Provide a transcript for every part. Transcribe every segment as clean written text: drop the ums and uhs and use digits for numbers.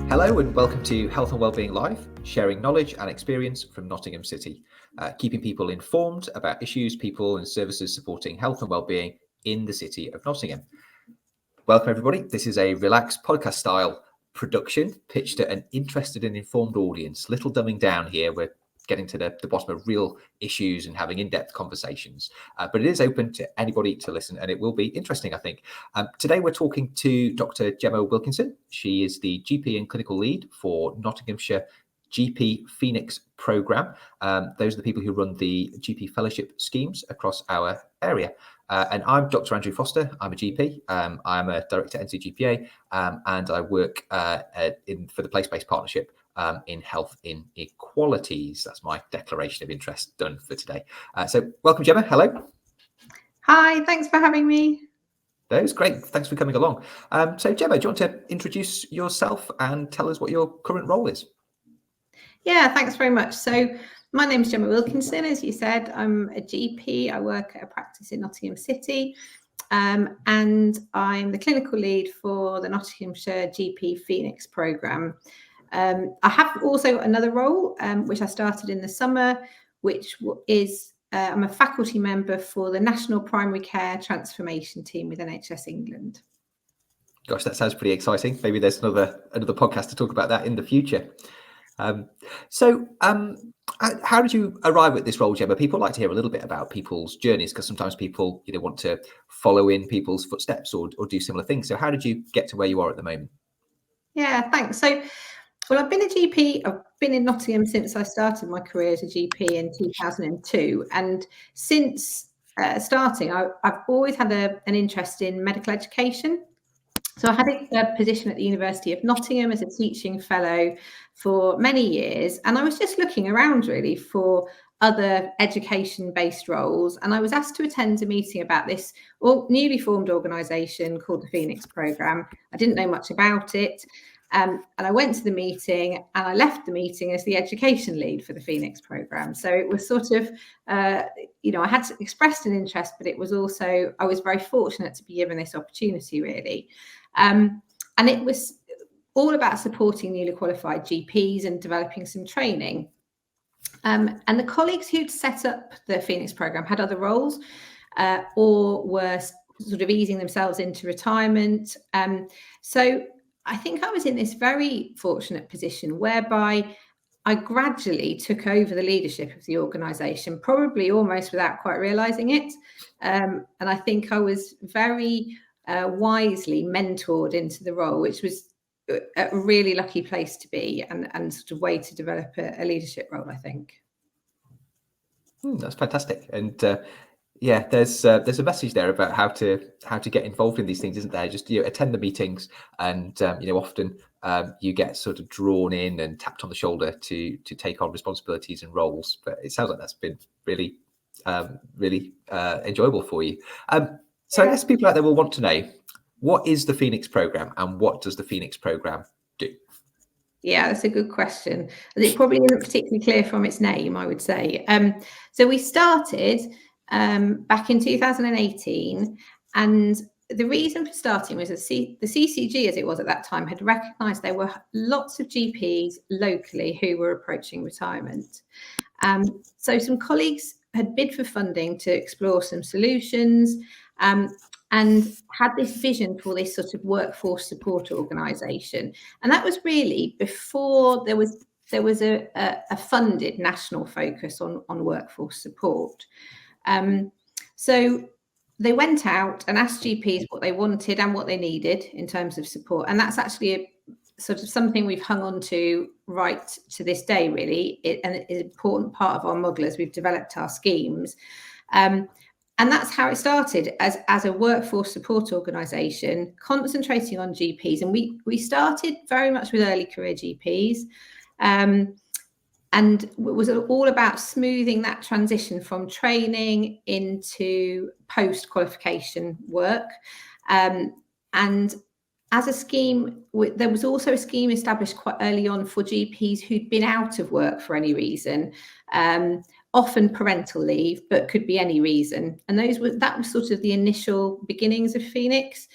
Hello and welcome to Health and Wellbeing Live, sharing knowledge and experience from Nottingham City, keeping people informed about issues, people and services supporting health and wellbeing in the city of Nottingham. Welcome everybody. This is a relaxed podcast style production pitched at an interested and informed audience. Little dumbing down here. We're getting to the bottom of real issues and having in-depth conversations. But it is open to anybody to listen and it will be interesting, I think. Today we're talking to Dr Gemma Wilkinson. She is the GP and clinical lead for Nottinghamshire GP Phoenix programme. Those are the people who run the GP fellowship schemes across our area. And I'm Dr Andrew Foster. I'm a GP. I'm a director at NCGPA and I work for the place-based partnership in health inequalities. That's my declaration of interest done for today. So welcome, Gemma. Hello. Hi, thanks for having me. That was great. Thanks for coming along. So Gemma, do you want to introduce yourself and tell us what your current role is? Yeah, thanks very much. So my name is Gemma Wilkinson. As you said, I'm a GP. I work at a practice in Nottingham City. And I'm the clinical lead for the Nottinghamshire GP Phoenix programme. I have also got another role, which I started in the summer, which is I'm a faculty member for the National Primary Care Transformation Team with NHS England. Gosh, that sounds pretty exciting. Maybe there's another podcast to talk about that in the future. So how did you arrive at this role, Gemma? People like to hear a little bit about people's journeys because sometimes people want to follow in people's footsteps or do similar things. So how did you get to where you are at the moment? Yeah, thanks. So, well, I've been a GP. I've been in Nottingham since I started my career as a GP in 2002. And since starting, I've always had an interest in medical education. So I had a position at the University of Nottingham as a teaching fellow for many years. And I was just looking around really for other education-based roles. And I was asked to attend a meeting about this newly formed organisation called the Phoenix Programme. I didn't know much about it. And I went to the meeting and I left the meeting as the education lead for the Phoenix programme. So it was sort of, I had expressed an interest, but it was also, I was very fortunate to be given this opportunity really. And it was all about supporting newly qualified GPs and developing some training. And the colleagues who'd set up the Phoenix programme had other roles or were sort of easing themselves into retirement. So I think I was in this very fortunate position whereby I gradually took over the leadership of the organisation, probably almost without quite realising it. And I think I was very wisely mentored into the role, which was a really lucky place to be and sort of way to develop a leadership role, I think. That's fantastic. And yeah, there's a message there about how to get involved in these things, isn't there? Just attend the meetings, and often you get sort of drawn in and tapped on the shoulder to take on responsibilities and roles. But it sounds like that's been really enjoyable for you. So I guess people out there will want to know, what is the Phoenix programme and what does the Phoenix programme do? Yeah, that's a good question. It probably isn't particularly clear from its name, I would say. So we started back in 2018, and the reason for starting was the CCG, as it was at that time, had recognised there were lots of GPs locally who were approaching retirement. So some colleagues had bid for funding to explore some solutions and had this vision for this sort of workforce support organisation. And that was really before there was a funded national focus on workforce support. So they went out and asked GPs what they wanted and what they needed in terms of support. And that's actually a sort of something we've hung on to right to this day, really. And it's an important part of our model as we've developed our schemes. And that's how it started as a workforce support organisation, concentrating on GPs. And we started very much with early career GPs. And it was all about smoothing that transition from training into post-qualification work. And as a scheme, there was also a scheme established quite early on for GPs who'd been out of work for any reason, often parental leave, but could be any reason. And that was sort of the initial beginnings of Phoenix.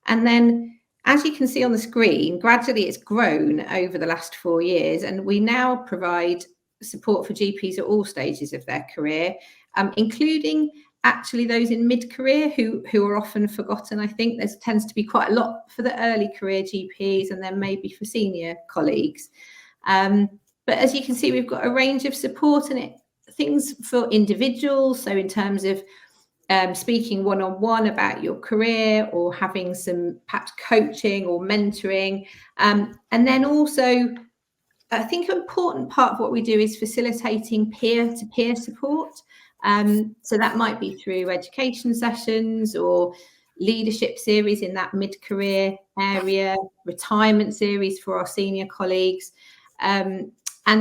And then as you can see on the screen, gradually it's grown over the last 4 years, and we now provide support for GPs at all stages of their career, including actually those in mid-career who are often forgotten. I think there tends to be quite a lot for the early career GPs and then maybe for senior colleagues. But as you can see, we've got a range of support and things for individuals. So in terms of speaking one-on-one about your career, or having some perhaps coaching or mentoring. And then also, I think an important part of what we do is facilitating peer-to-peer support. So that might be through education sessions or leadership series in that mid-career area, retirement series for our senior colleagues. And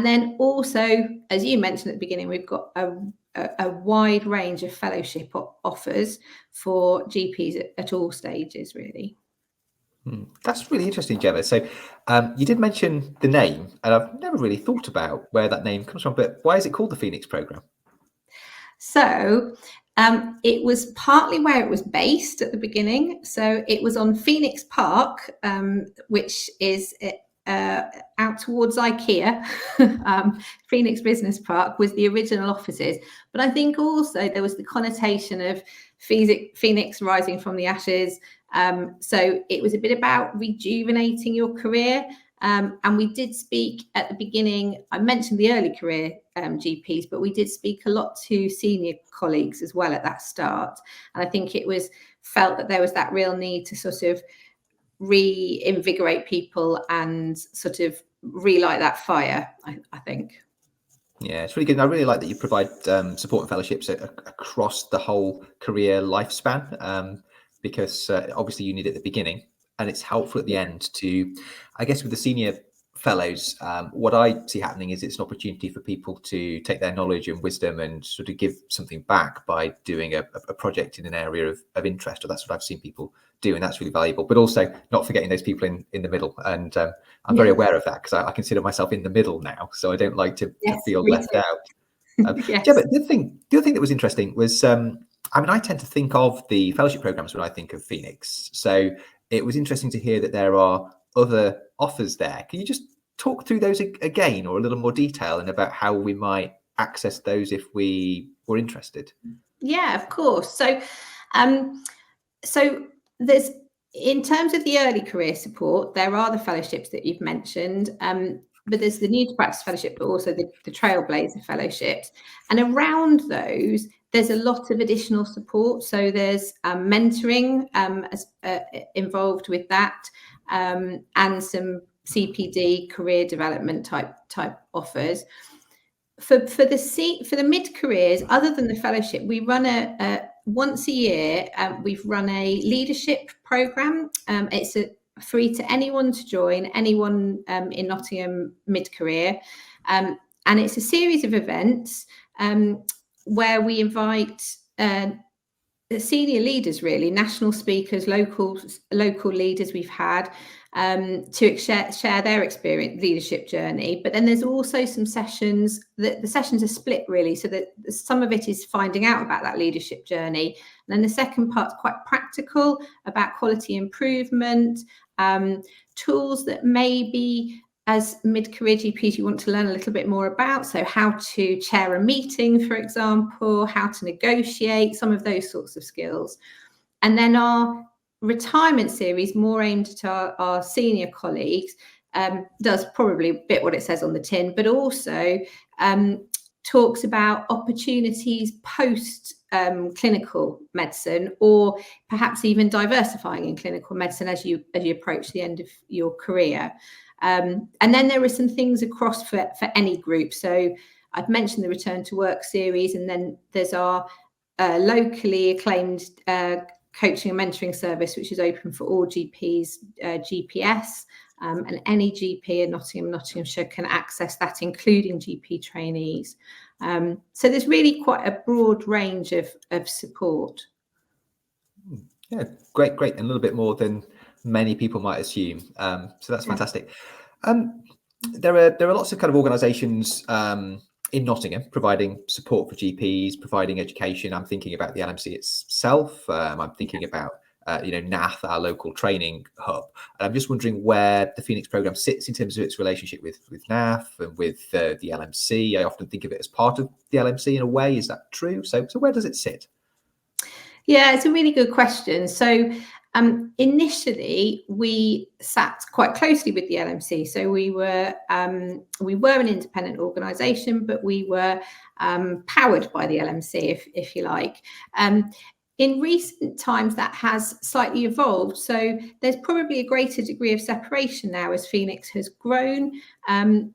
then also, as you mentioned at the beginning, we've got a wide range of fellowship offers for GPs at all stages, really. That's really interesting, Gemma. So you did mention the name, and I've never really thought about where that name comes from, but why is it called the Phoenix Programme? So it was partly where it was based at the beginning. So it was on Phoenix Park, which is out towards IKEA. Phoenix Business Park was the original offices. But I think also there was the connotation of Phoenix rising from the ashes. So it was a bit about rejuvenating your career. And we did speak at the beginning, I mentioned the early career GPs, but we did speak a lot to senior colleagues as well at that start. And I think it was felt that there was that real need to sort of reinvigorate people and sort of relight that fire, I think. Yeah, it's really good. And I really like that you provide support and fellowships across the whole career lifespan, because obviously you need it at the beginning, and it's helpful at the end to, I guess, with the senior fellows, what I see happening is it's an opportunity for people to take their knowledge and wisdom and sort of give something back by doing a project in an area of interest, or that's what I've seen people do, and that's really valuable. But also not forgetting those people in the middle, and I'm very aware of that, because I consider myself in the middle now, so I don't like to feel left out. Yes. Yeah, but the other thing that was interesting was, I mean, I tend to think of the fellowship programs when I think of Phoenix, so it was interesting to hear that there are other offers there. Can you just talk through those again, or a little more detail, and about how we might access those if we were interested? Yeah, of course. So there's, in terms of the early career support, there are the fellowships that you've mentioned, but there's the New to Practice Fellowship, but also the Trailblazer Fellowships. And around those, there's a lot of additional support. So there's mentoring involved with that, and some CPD career development type offers. For the mid careers, other than the fellowship, we run once a year. We've run a leadership program. It's free to anyone to join, anyone in Nottingham mid career, and it's a series of events where we invite senior leaders, really, national speakers, local leaders we've had, to share their experience, leadership journey. But then there's also some sessions that the sessions are split, really, so that some of it is finding out about that leadership journey, and then the second part's quite practical, about quality improvement, tools that maybe as mid-career GPs you want to learn a little bit more about. So how to chair a meeting, for example, how to negotiate, some of those sorts of skills. And then our retirement series, more aimed at our senior colleagues, does probably a bit what it says on the tin, but also talks about opportunities post clinical medicine, or perhaps even diversifying in clinical medicine as you approach the end of your career. And then there are some things across for any group. So I've mentioned the Return to Work series, and then there's our locally acclaimed coaching and mentoring service, which is open for all GPs, GPS, and any GP in Nottinghamshire can access that, including GP trainees. So there's really quite a broad range of support. Yeah, great, and a little bit more than many people might assume. So that's fantastic. There are lots of kind of organisations in Nottingham providing support for GPs, providing education. I'm thinking about the LMC itself. I'm thinking about NAF, our local training hub. And I'm just wondering where the Phoenix programme sits in terms of its relationship with NAF and with the LMC. I often think of it as part of the LMC in a way. Is that true? So where does it sit? Yeah, it's a really good question. So initially, we sat quite closely with the LMC. So we were an independent organisation, but we were powered by the LMC, if you like. In recent times, that has slightly evolved. So there's probably a greater degree of separation now as Phoenix has grown, and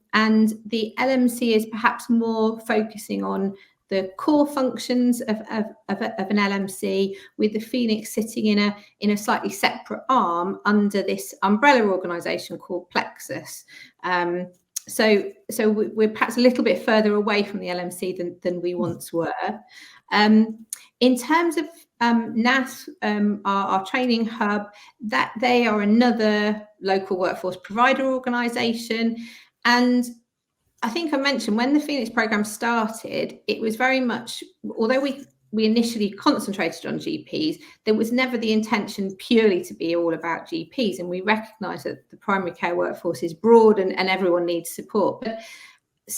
the LMC is perhaps more focusing on the core functions of an LMC, with the Phoenix sitting in a slightly separate arm under this umbrella organisation called Plexus. So we're perhaps a little bit further away from the LMC than we once were. In terms of NAS, our training hub, that they are another local workforce provider organisation. And I think I mentioned when the Phoenix programme started, it was very much, although we initially concentrated on GPs, there was never the intention purely to be all about GPs. And we recognise that the primary care workforce is broad and everyone needs support. But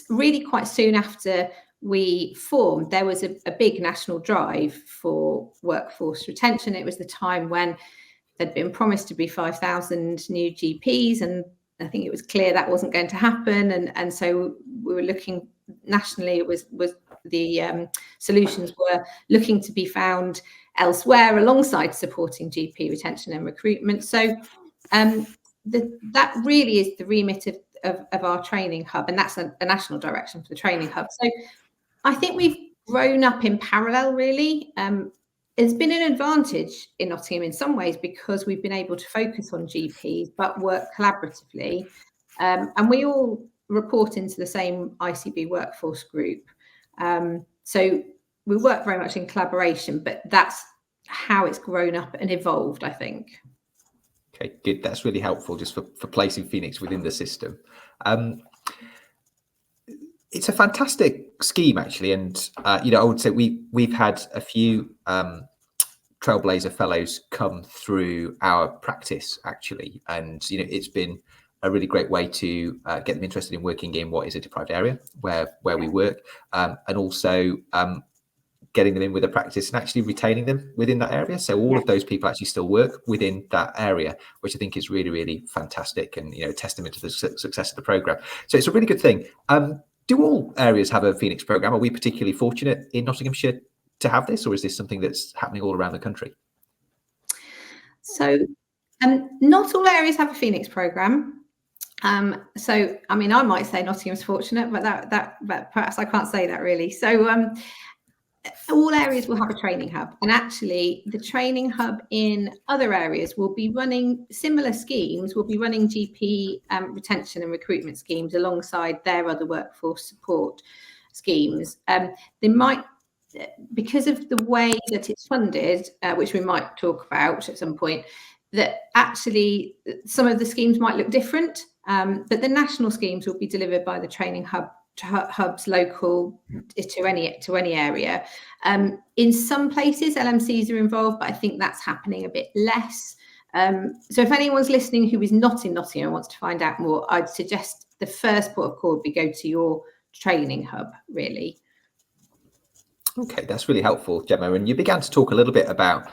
really quite soon after we formed, there was a big national drive for workforce retention. It was the time when there'd been promised to be 5,000 new GPs, and I think it was clear that wasn't going to happen, and so we were looking nationally. It was the solutions were looking to be found elsewhere alongside supporting GP retention and recruitment. So that really is the remit of our training hub, and that's a national direction for the training hub. So I think we've grown up in parallel, really. It's been an advantage in Nottingham in some ways because we've been able to focus on GPs but work collaboratively, and we all report into the same ICB workforce group. So we work very much in collaboration, but that's how it's grown up and evolved, I think. Okay, good. That's really helpful just for placing Phoenix within the system. It's a fantastic scheme, actually, and I would say we've had a few Trailblazer fellows come through our practice, actually, and it's been a really great way to get them interested in working in what is a deprived area where we work, and also getting them in with a practice and actually retaining them within that area. So all of those people actually still work within that area, which I think is really, really fantastic, and a testament to the success of the program. So it's a really good thing. Do all areas have a Phoenix programme? Are we particularly fortunate in Nottinghamshire to have this, or is this something that's happening all around the country? So not all areas have a Phoenix programme. So, I mean, I might say Nottingham's fortunate, but perhaps I can't say that really. So all areas will have a training hub, and actually the training hub in other areas will be running similar schemes, will be running GP retention and recruitment schemes alongside their other workforce support schemes. They might, because of the way that it's funded, which we might talk about at some point, that actually some of the schemes might look different, but the national schemes will be delivered by the training hubs local to any area. In some places LMCs are involved, but I think that's happening a bit less. So if anyone's listening who is not in Nottingham and wants to find out more, I'd suggest the first port of call would be go to your training hub, really. Okay, that's really helpful, Gemma. And you began to talk a little bit about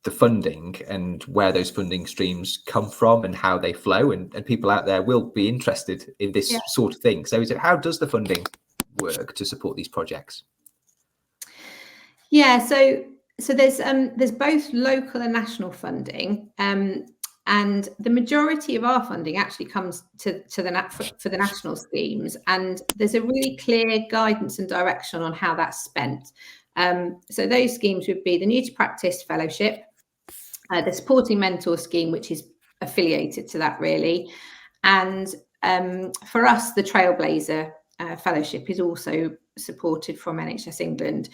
the funding and where those funding streams come from and how they flow, and people out there will be interested in this sort of thing. So how does the funding work to support these projects? Yeah, so there's both local and national funding, and the majority of our funding actually comes for the national schemes, and there's a really clear guidance and direction on how that's spent. So those schemes would be the New to Practice Fellowship, the Supporting Mentor Scheme, which is affiliated to that, really, and for us, the Trailblazer Fellowship is also supported from NHS England.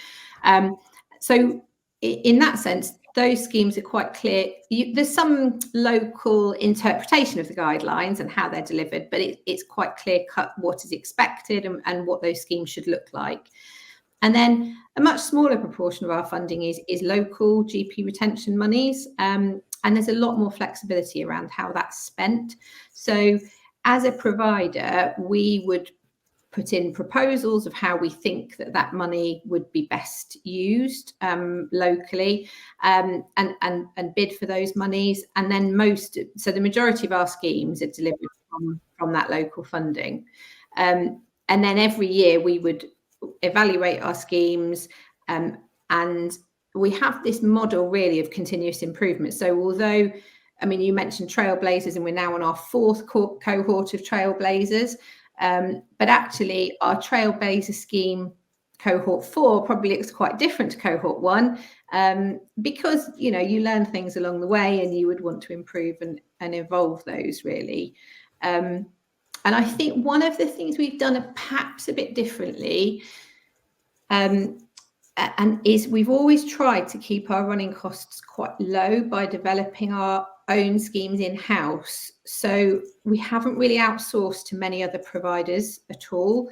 So in that sense, those schemes are quite clear. There's some local interpretation of the guidelines and how they're delivered, but it's quite clear cut what is expected and what those schemes should look like. And then a much smaller proportion of our funding is local GP retention monies. And there's a lot more flexibility around how that's spent. So as a provider, we would put in proposals of how we think that money would be best used locally, and bid for those monies. And then the majority of our schemes are delivered from that local funding. And then every year we would evaluate our schemes, and we have this model really of continuous improvement. So although, I mean, you mentioned Trailblazers, and we're now on our fourth cohort of Trailblazers. But actually, our Trailblazer scheme cohort 4 probably looks quite different to cohort 1, because you learn things along the way, and you would want to improve and evolve those really. And I think one of the things we've done perhaps a bit differently, and is we've always tried to keep our running costs quite low by developing our own schemes in-house. So we haven't really outsourced to many other providers at all.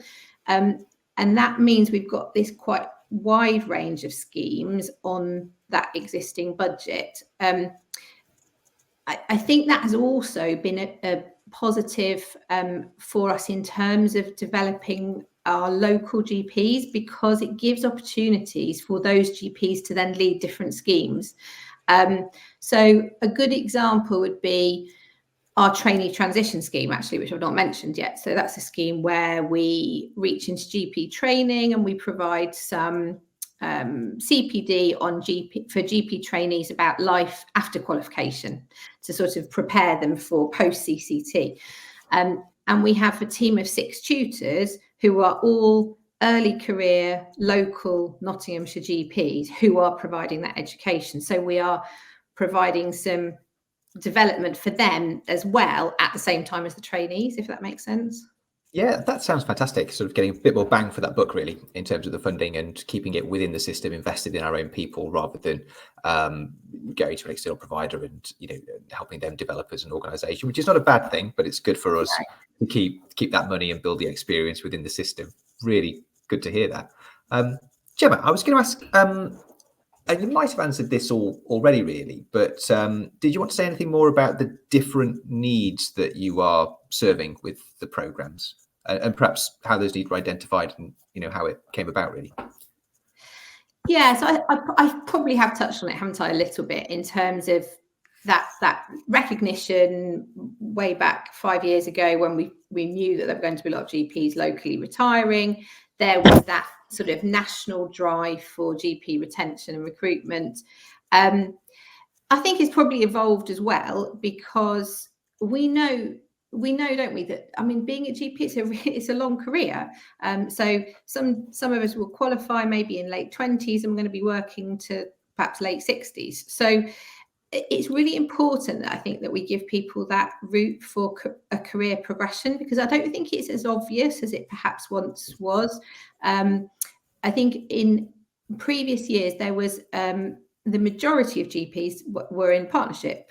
And that means we've got this quite wide range of schemes on that existing budget. I think that has also been a positive for us in terms of developing our local GPs, because it gives opportunities for those GPs to then lead different schemes. So a good example would be our trainee transition scheme, actually, which I've not mentioned yet. So that's a scheme where we reach into GP training, and we provide some CPD for GP trainees about life after qualification to sort of prepare them for post CCT. And we have a team of 6 tutors who are all early career local Nottinghamshire GPs who are providing that education. So we are providing some development for them as well at the same time as the trainees, if that makes sense. Yeah, that sounds fantastic. Sort of getting a bit more bang for that buck, really, in terms of the funding, and keeping it within the system, invested in our own people, rather than going to an external provider and helping them develop as an organisation, which is not a bad thing, but it's good for us to keep that money and build the experience within the system. Really good to hear that. Gemma, I was going to ask, and you might have answered this already, really, but did you want to say anything more about the different needs that you are serving with the programmes, and perhaps how those needs were identified, and how it came about, really? Yeah, so I probably have touched on it, haven't I, a little bit, in terms of that recognition way back 5 years ago, when we knew that there were going to be a lot of GPs locally retiring. There was that sort of national drive for GP retention and recruitment. I think it's probably evolved as well, because we know, don't we, that, I mean, being a GP, it's a long career. So some of us will qualify maybe in late 20s, and we're going to be working to perhaps late 60s. So it's really important that I think that we give people that route for a career progression, because I don't think it's as obvious as it perhaps once was. I think in previous years there was the majority of GPs were in partnership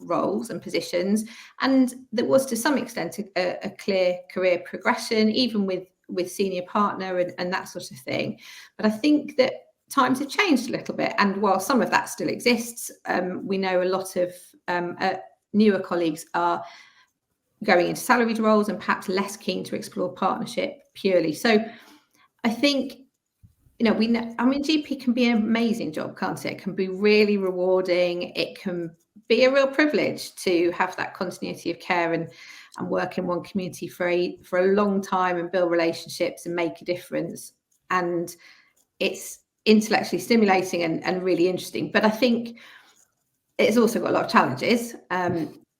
roles and positions, and there was to some extent a clear career progression, even with senior partner and that sort of thing. But I think that times have changed a little bit, and while some of that still exists, we know a lot of newer colleagues are going into salaried roles and perhaps less keen to explore partnership purely. So I think, we know, I mean, GP can be an amazing job, can't it? It can be really rewarding. It can be a real privilege to have that continuity of care and work in one community for a long time and build relationships and make a difference. And it's intellectually stimulating and really interesting. But I think it's also got a lot of challenges.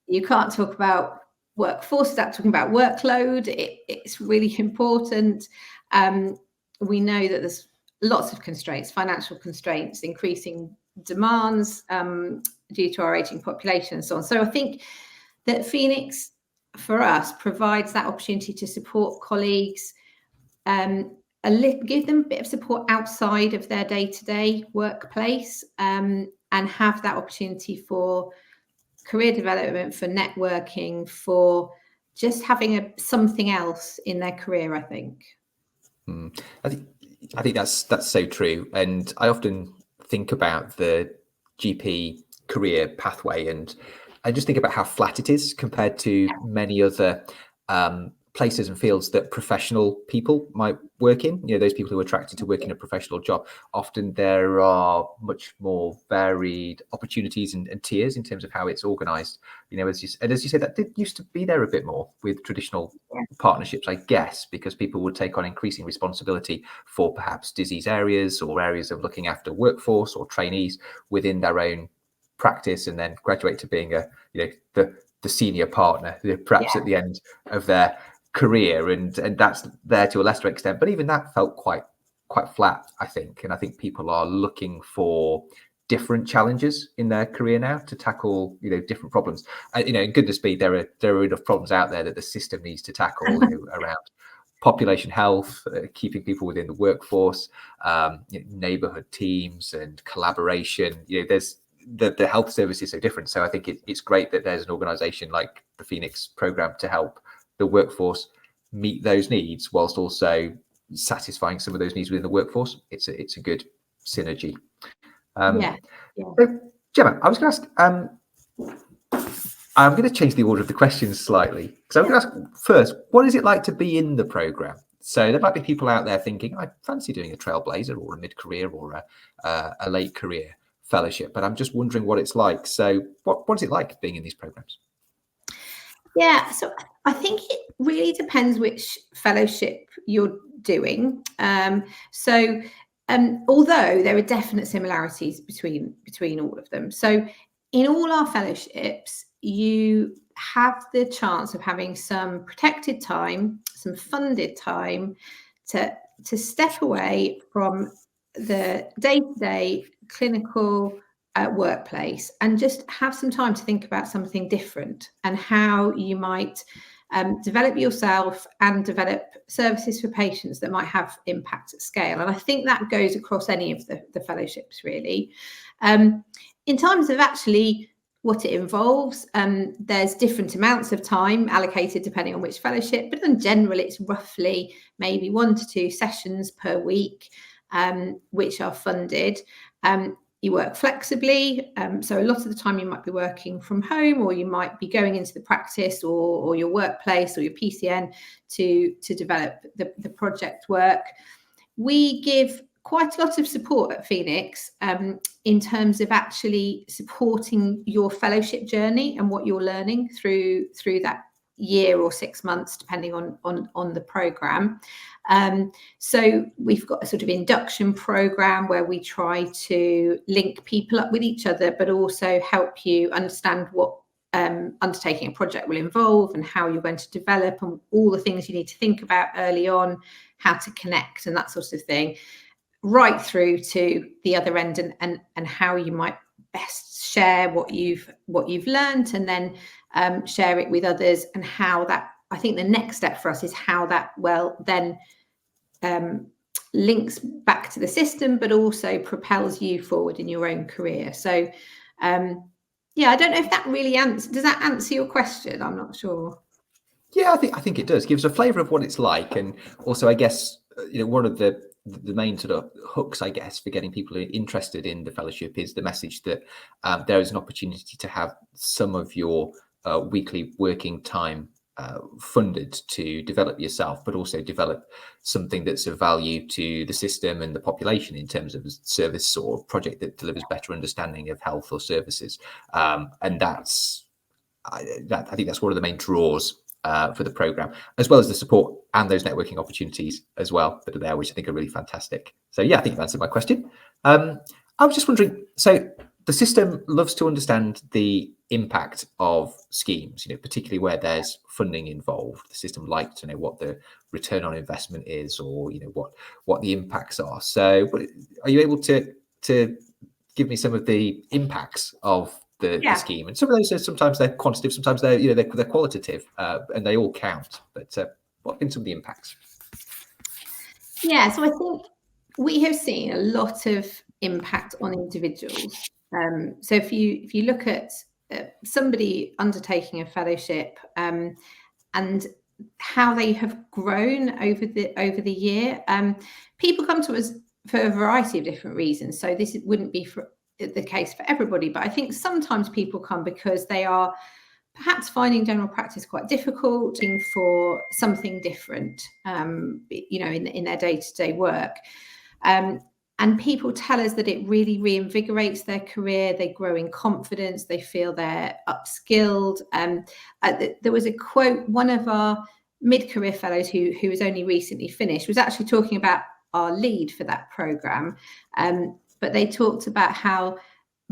You can't talk about workforce without talking about workload. It's really important. We know that there's lots of constraints, financial constraints, increasing demands due to our aging population and so on. So I think that Phoenix, for us, provides that opportunity to support colleagues, give them a bit of support outside of their day-to-day workplace, and have that opportunity for career development, for networking, for just having something else in their career, I think. I think I think that's so true. And I often think about the GP career pathway, and I just think about how flat it is compared to many other places and fields that professional people might work in. Those people who are attracted to work in a professional job. Often there are much more varied opportunities and tiers in terms of how it's organised. As you said, that did used to be there a bit more with traditional partnerships, I guess, because people would take on increasing responsibility for perhaps disease areas or areas of looking after workforce or trainees within their own practice, and then graduate to being the senior partner, perhaps at the end of their career, and that's there to a lesser extent. But even that felt quite flat, I think. And I think people are looking for different challenges in their career now to tackle different problems. And goodness me, there are enough problems out there that the system needs to tackle around population health, keeping people within the workforce, neighborhood teams and collaboration. There's the health service is so different. So I think it's great that there's an organization like the Phoenix program to help the workforce meet those needs whilst also satisfying some of those needs within the workforce. It's a good synergy. So, Gemma, I was going to ask, I'm going to change the order of the questions slightly, because I'm going to ask first, what is it like to be in the program? So there might be people out there thinking, I fancy doing a trailblazer or a mid-career or a late career fellowship, but I'm just wondering what it's like. So what is it like being in these programs? Yeah, so I think it really depends which fellowship you're doing. Although there are definite similarities between all of them. So in all our fellowships, you have the chance of having some protected time, some funded time to step away from the day-to-day clinical workplace and just have some time to think about something different and how you might develop yourself and develop services for patients that might have impact at scale. And I think that goes across any of the fellowships, really. In terms of actually what it involves, there's different amounts of time allocated depending on which fellowship, but in general, it's roughly maybe 1 to 2 sessions per week, which are funded. You work flexibly, so a lot of the time you might be working from home, or you might be going into the practice or your workplace or your PCN to develop the project work. We give quite a lot of support at Phoenix in terms of actually supporting your fellowship journey and what you're learning through that year or 6 months, depending on the program. So we've got a sort of induction program where we try to link people up with each other, but also help you understand what undertaking a project will involve and how you're going to develop and all the things you need to think about early on, how to connect and that sort of thing, right through to the other end and how you might best share what you've learned, and then share it with others, and how that, I think the next step for us is how that then links back to the system, but also propels you forward in your own career. So I don't know if that really does that answer your question? I'm not sure. Yeah, I think it does. Gives a flavour of what it's like, and also I guess one of the main sort of hooks, I guess, for getting people interested in the fellowship is the message that there is an opportunity to have some of your weekly working time funded to develop yourself, but also develop something that's of value to the system and the population in terms of a service or project that delivers better understanding of health or services. And I think that's one of the main draws for the program, as well as the support and those networking opportunities as well that are there, which I think are really fantastic. So yeah, I think you've answered my question. I was just wondering, so the system loves to understand the impact of schemes, particularly where there's funding involved. The system likes to know what the return on investment is, or what the impacts are. So are you able to give me some of the impacts of the scheme? And some of those are sometimes they're quantitative, sometimes they're qualitative, and they all count. But what have been some of the impacts? Yeah, so I think we have seen a lot of impact on individuals. So if you look at somebody undertaking a fellowship, and how they have grown over the year. People come to us for a variety of different reasons, so this wouldn't be the case for everybody, but I think sometimes people come because they are perhaps finding general practice quite difficult, looking for something different, in their day-to-day work. And people tell us that it really reinvigorates their career. They grow in confidence. They feel they're upskilled. There was a quote, one of our mid-career fellows who was only recently finished was actually talking about our lead for that programme. But they talked about how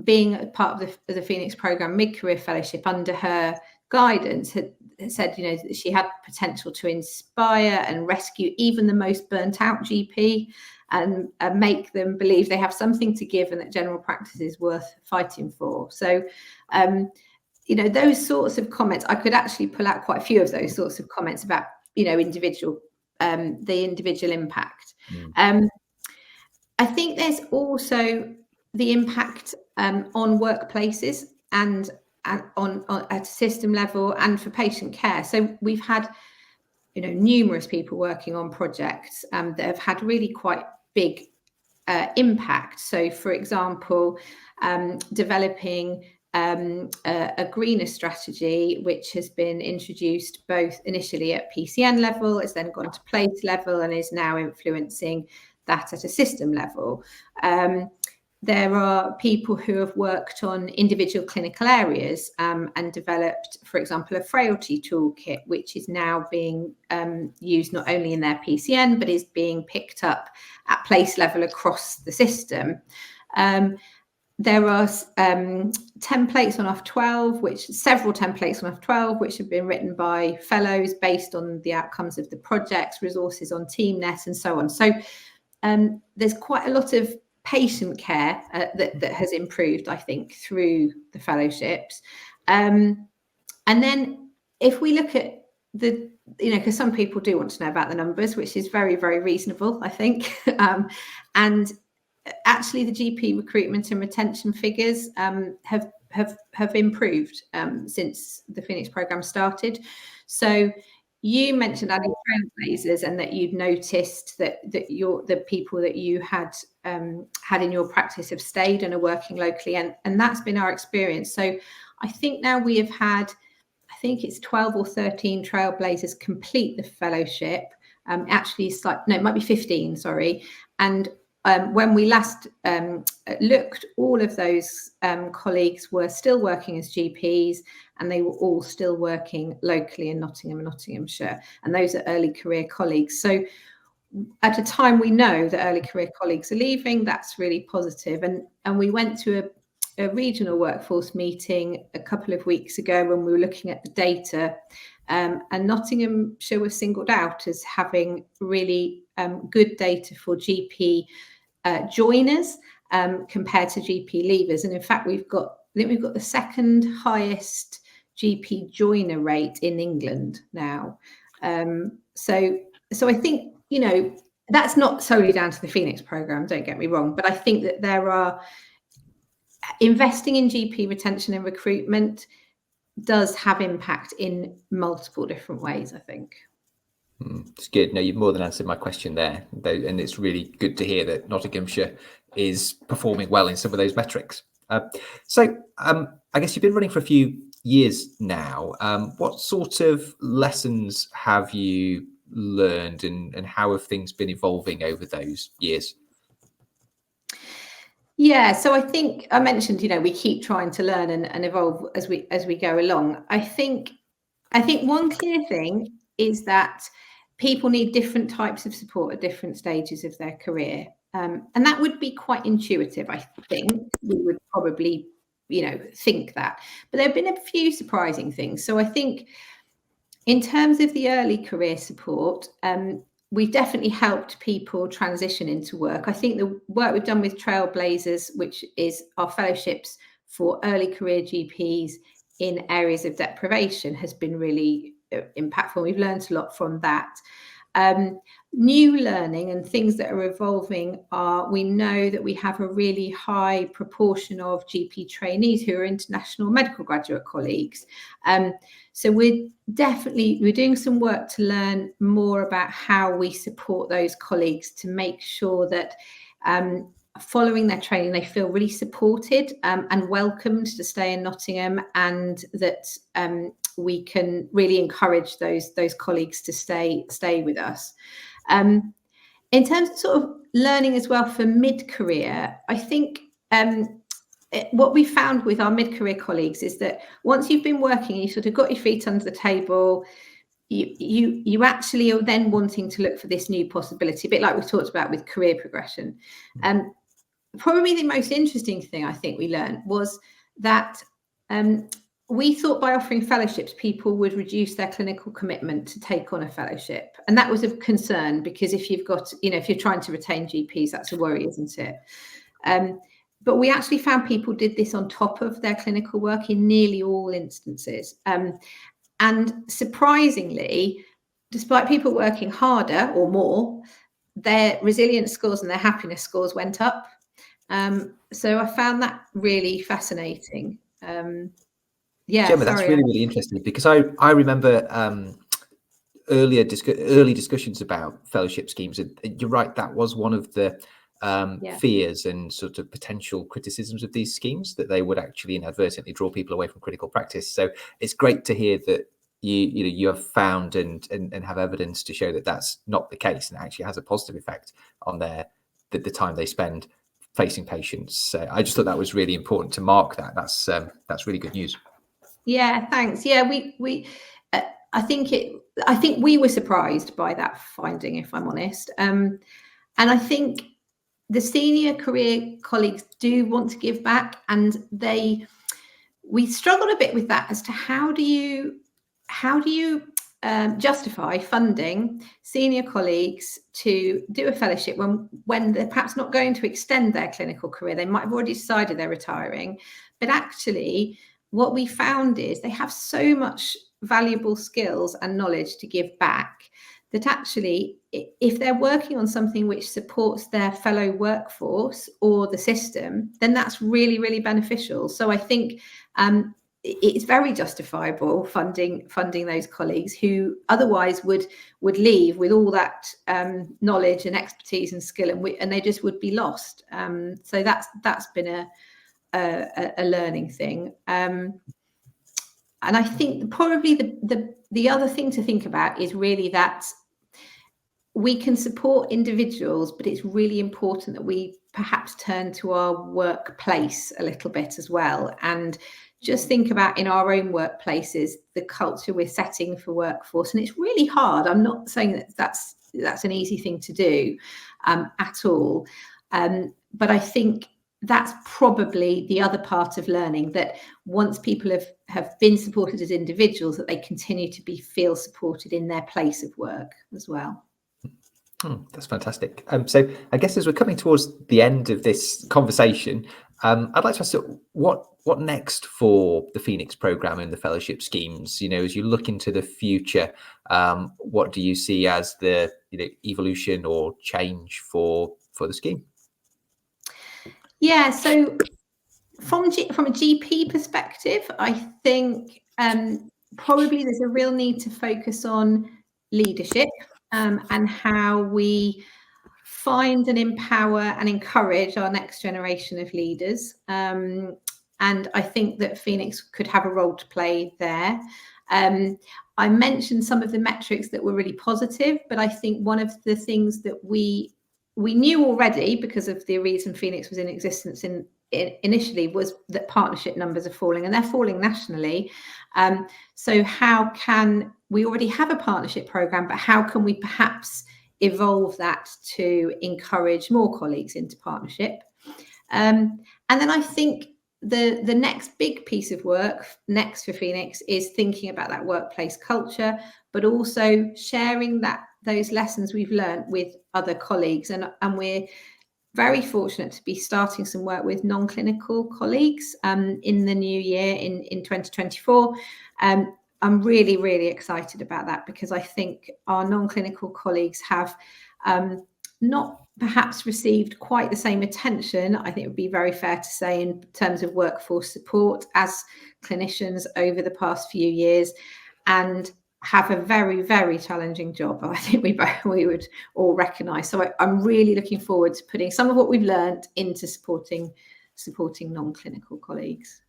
being a part of the Phoenix programme mid-career fellowship under her guidance had said, that she had potential to inspire and rescue even the most burnt out GP and make them believe they have something to give and that general practice is worth fighting for. So, those sorts of comments, I could actually pull out quite a few of those sorts of comments about, the individual impact. I think there's also the impact on workplaces and on at a system level and for patient care. So we've had, numerous people working on projects that have had really quite big impact. So, for example, developing a greener strategy, which has been introduced both initially at PCN level, it's then gone to place level and is now influencing that at a system level. There are people who have worked on individual clinical areas and developed, for example, a frailty toolkit, which is now being used not only in their PCN, but is being picked up at place level across the system. There are templates on OF12, several templates on OF12, which have been written by fellows based on the outcomes of the projects, resources on TeamNet and so on. So there's quite a lot of patient care that has improved, I think, through the fellowships. And then if we look at because some people do want to know about the numbers, which is very, very reasonable, I think. And actually the GP recruitment and retention figures have improved since the Phoenix programme started. So you mentioned adding trailblazers and that you'd noticed that the people that you had in your practice have stayed and are working locally, and that's been our experience. So I think now we have had, I think it's 12 or 13 trailblazers complete the fellowship. Actually, it might be 15, sorry. And when we last looked, all of those colleagues were still working as GPs, and they were all still working locally in Nottingham and Nottinghamshire. And those are early career colleagues. So at a time we know that early career colleagues are leaving, that's really positive. And we went to a regional workforce meeting a couple of weeks ago when we were looking at the data, and Nottinghamshire was singled out as having really good data for GP joiners compared to GP leavers. And in fact, I think we've got the second highest GP joiner rate in England now. So I think, that's not solely down to the Phoenix programme, don't get me wrong, but I think that there are investing in GP retention and recruitment does have impact in multiple different ways, I think. It's good. No, you've more than answered my question there, and it's really good to hear that Nottinghamshire is performing well in some of those metrics. So I guess you've been running for a few years now. What sort of lessons have you learned, and how have things been evolving over those years? Yeah, so I think I mentioned, we keep trying to learn and evolve as we go along. I think one clear thing is that people need different types of support at different stages of their career. And that would be quite intuitive, I think. We would probably, think that. But there have been a few surprising things. So I think in terms of the early career support, we've definitely helped people transition into work. I think the work we've done with Trailblazers, which is our fellowships for early career GPs in areas of deprivation, has been really impactful. We've learned a lot from that. New learning and things that are evolving are, we know that we have a really high proportion of GP trainees who are international medical graduate colleagues. So we're doing some work to learn more about how we support those colleagues to make sure that following their training, they feel really supported and welcomed to stay in Nottingham, and that we can really encourage those colleagues to stay with us. In terms of sort of learning as well for mid-career, I think what we found with our mid-career colleagues is that once you've been working, you sort of got your feet under the table, you actually are then wanting to look for this new possibility, a bit like we talked about with career progression. Probably the most interesting thing I think we learned was that we thought by offering fellowships, people would reduce their clinical commitment to take on a fellowship. And that was of concern, because if you've got, if you're trying to retain GPs, that's a worry, isn't it? But we actually found people did this on top of their clinical work in nearly all instances. And surprisingly, despite people working harder or more, their resilience scores and their happiness scores went up. So I found that really fascinating. Gemma, that's really interesting, because I remember early discussions about fellowship schemes, and you're right, that was one of the fears and sort of potential criticisms of these schemes, that they would actually inadvertently draw people away from clinical practice. So it's great to hear that you have found and have evidence to show that that's not the case, and actually has a positive effect on the time they spend facing patients. So I just thought that was really important to mark that. That's really good news. Yeah, thanks. Yeah, I think we were surprised by that finding, if I'm honest. And I think the senior career colleagues do want to give back, and we struggled a bit with that as to how do you justify funding senior colleagues to do a fellowship when they're perhaps not going to extend their clinical career. They might have already decided they're retiring, but actually what we found is they have so much valuable skills and knowledge to give back, that actually, if they're working on something which supports their fellow workforce or the system, then that's really, really beneficial. So I think it's very justifiable funding those colleagues who otherwise would leave with all that knowledge and expertise and skill, and they just would be lost. So that's been a learning thing. And I think probably the other thing to think about is really that we can support individuals, but it's really important that we perhaps turn to our workplace a little bit as well, and just think about in our own workplaces the culture we're setting for workforce. And it's really hard. I'm not saying that that's an easy thing to do at all, but I think that's probably the other part of learning, that once people have been supported as individuals, that they continue to feel supported in their place of work as well. That's fantastic. So I guess as we're coming towards the end of this conversation, I'd like to ask what next for the Phoenix programme and the fellowship schemes. As you look into the future, what do you see as the evolution or change for the scheme? Yeah, so from a GP perspective, I think probably there's a real need to focus on leadership and how we find and empower and encourage our next generation of leaders. And I think that Phoenix could have a role to play there. I mentioned some of the metrics that were really positive, but I think one of the things that we knew already, because of the reason Phoenix was in existence initially, was that partnership numbers are falling, and they're falling nationally. So how can we already have a partnership program, but how can we perhaps evolve that to encourage more colleagues into partnership? And then I think the next big piece of work next for Phoenix is thinking about that workplace culture, but also sharing those lessons we've learned with other colleagues. And we're very fortunate to be starting some work with non-clinical colleagues in the new year, in 2024. I'm really, really excited about that, because I think our non-clinical colleagues have not perhaps received quite the same attention, I think it would be very fair to say, in terms of workforce support as clinicians over the past few years, and have a very, very challenging job. I think we would all recognise. So I'm really looking forward to putting some of what we've learned into supporting non-clinical colleagues.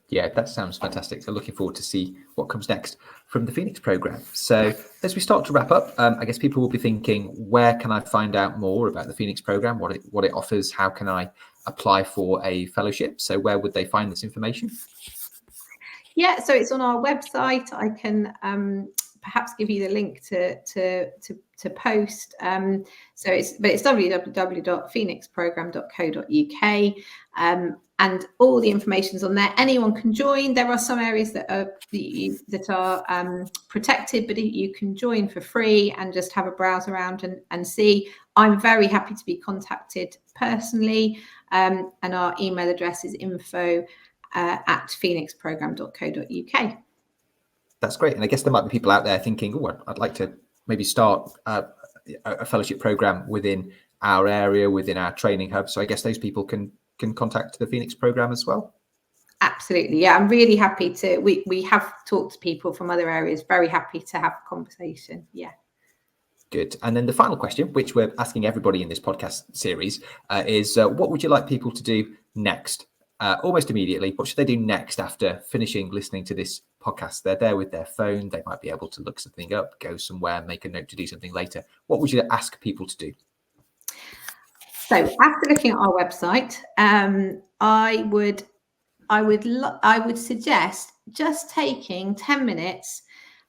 Yeah, that sounds fantastic. So looking forward to see what comes next from the Phoenix programme. So as we start to wrap up, I guess people will be thinking, where can I find out more about the Phoenix programme, what it offers, how can I apply for a fellowship? So where would they find this information? Yeah, so it's on our website. I can perhaps give you the link to post. So it's www.phoenixprogram.co.uk. And all the information's on there. Anyone can join. There are some areas that are protected, but you can join for free and just have a browse around and see. I'm very happy to be contacted personally, and our email address is info@phoenixprogram.co.uk. That's great. And I guess there might be people out there thinking, oh, I'd like to maybe start a fellowship program within our area, within our training hub. So I guess those people can contact the Phoenix programme as well. Absolutely. Yeah, I'm really happy to. We have talked to people from other areas, very happy to have a conversation. Yeah. Good. And then the final question, which we're asking everybody in this podcast series, is what would you like people to do next? Almost immediately, what should they do next after finishing listening to this podcast? They're there with their phone. They might be able to look something up, go somewhere, make a note to do something later. What would you ask people to do? So after looking at our website, I would suggest just taking 10 minutes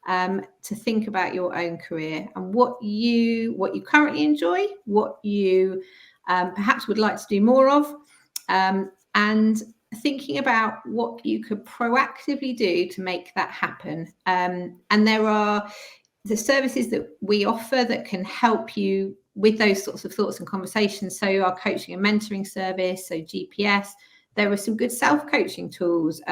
to think about your own career and what you currently enjoy, what you perhaps would like to do more of, and thinking about what you could proactively do to make that happen. And there are the services that we offer that can help you with those sorts of thoughts and conversations. So our coaching and mentoring service, so GPS, there are some good self-coaching tools.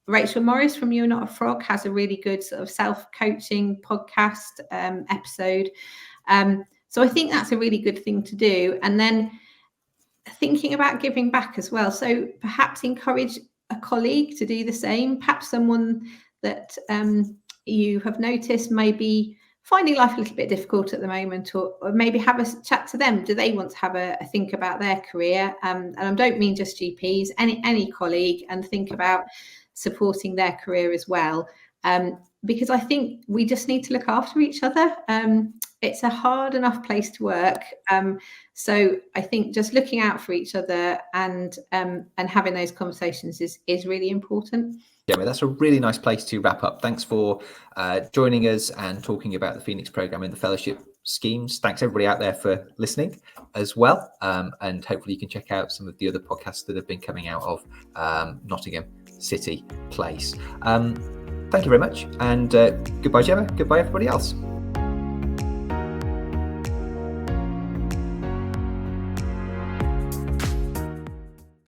Rachel Morris from You're Not a Frog has a really good sort of self-coaching podcast episode. So I think that's a really good thing to do. And then thinking about giving back as well. So perhaps encourage a colleague to do the same, perhaps someone that you have noticed maybe finding life a little bit difficult at the moment, or maybe have a chat to them. Do they want to have a think about their career? And I don't mean just GPs, any colleague, and think about supporting their career as well. Because I think we just need to look after each other. It's a hard enough place to work. So I think just looking out for each other and having those conversations is really important. Yeah, that's a really nice place to wrap up. Thanks for joining us and talking about the Phoenix programme and the fellowship schemes. Thanks everybody out there for listening as well. And hopefully you can check out some of the other podcasts that have been coming out of Nottingham City Place. Thank you very much. And goodbye, Gemma. Goodbye, everybody else.